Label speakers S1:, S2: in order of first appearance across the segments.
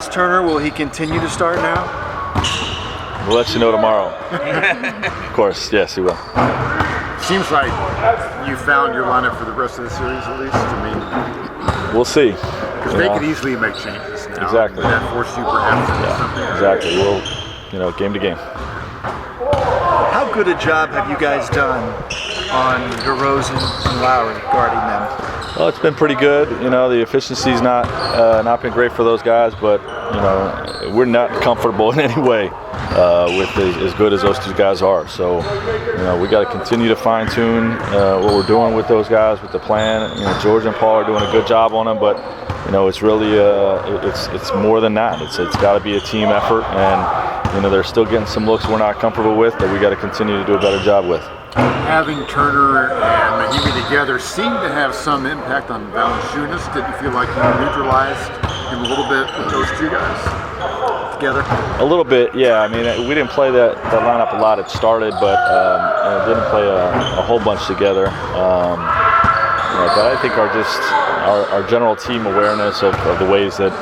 S1: Turner, will he continue to start now?
S2: We'll let you know tomorrow. Of course, yes, he will.
S3: Seems like you found your lineup for the rest of the series, at least. I mean,
S2: we'll see.
S3: Because they could easily make changes now.
S2: Exactly.
S3: That force you perhaps to do something.
S2: Exactly. We'll, game to game.
S1: How good a job have you guys done on DeRozan and Lowry guarding them?
S2: Well, it's been pretty good. The efficiency's not been great for those guys, but we're not comfortable in any way with as good as those two guys are. So, we got to continue to fine tune what we're doing with those guys, with the plan. George and Paul are doing a good job on them, but it's really it's more than that. It's got to be a team effort, and they're still getting some looks we're not comfortable with that we got to continue to do a better job with.
S3: Having Turner and Mahimi together seemed to have some impact on Valanciunas. Did you feel like you neutralized him a little bit with those two guys together?
S2: A little bit, yeah. I mean, we didn't play that lineup a lot. It started, but didn't play a whole bunch together. But I think our general team awareness of the ways that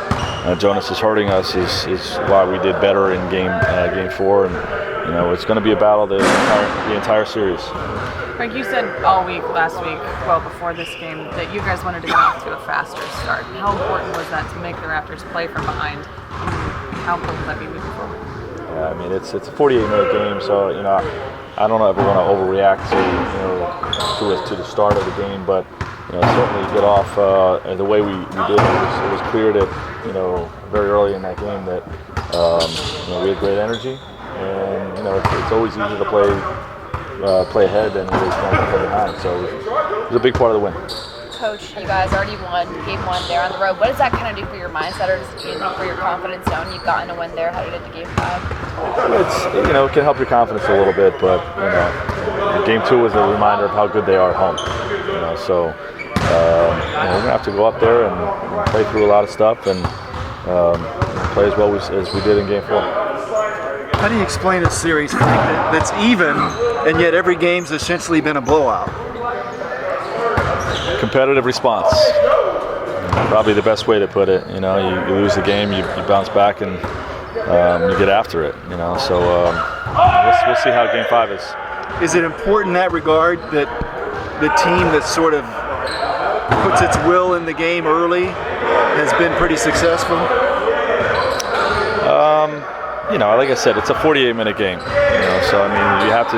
S2: Jonas is hurting us is why we did better in game 4, and it's going to be a battle the entire series.
S4: Frank, you said all week last week, well before this game, that you guys wanted to get off to a faster start. How important was that to make the Raptors play from behind? How important will that be moving forward?
S2: Yeah, I mean it's a 48-minute game, so I don't ever want to overreact to the start of the game, but certainly get off the way we did. It was clear that very early in that game that we had great energy, and it's always easier to play ahead than it is to play behind. So it was a big part of the win.
S5: Coach, you guys already won game 1 there on the road. What does that kind of do for your mindset, or does it do anything for your confidence knowing you've gotten a win there headed into game 5?
S2: It can help your confidence a little bit, but game 2 was a reminder of how good they are at home. So we're gonna have to go up there and play through a lot of stuff and play as well as we did in game 4.
S1: How do you explain a series that's even, and yet every game's essentially been a blowout?
S2: Competitive response. Probably the best way to put it. You lose the game, you bounce back, and you get after it. So we'll see how game 5 is.
S1: Is it important in that regard that the team that sort of puts its will in the game early has been pretty successful?
S2: Like I said, it's a 48-minute game. So I mean, you have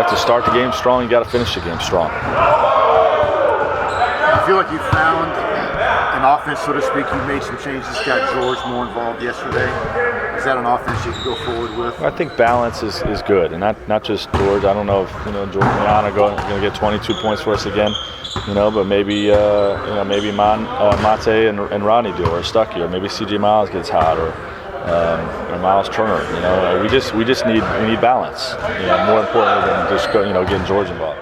S2: to start the game strong. You got to finish the game strong.
S3: I feel like you found an offense, so to speak. You made some changes, got George more involved yesterday. Is that an offense you can go forward with?
S2: I think balance is good, and not just George. I don't know if George and Jan are going to get 22 points for us again. But maybe maybe Mate and Rodney do, or Stuckey, or maybe CJ Miles gets hot, or Miles Turner. We just need balance. More importantly than just getting George involved.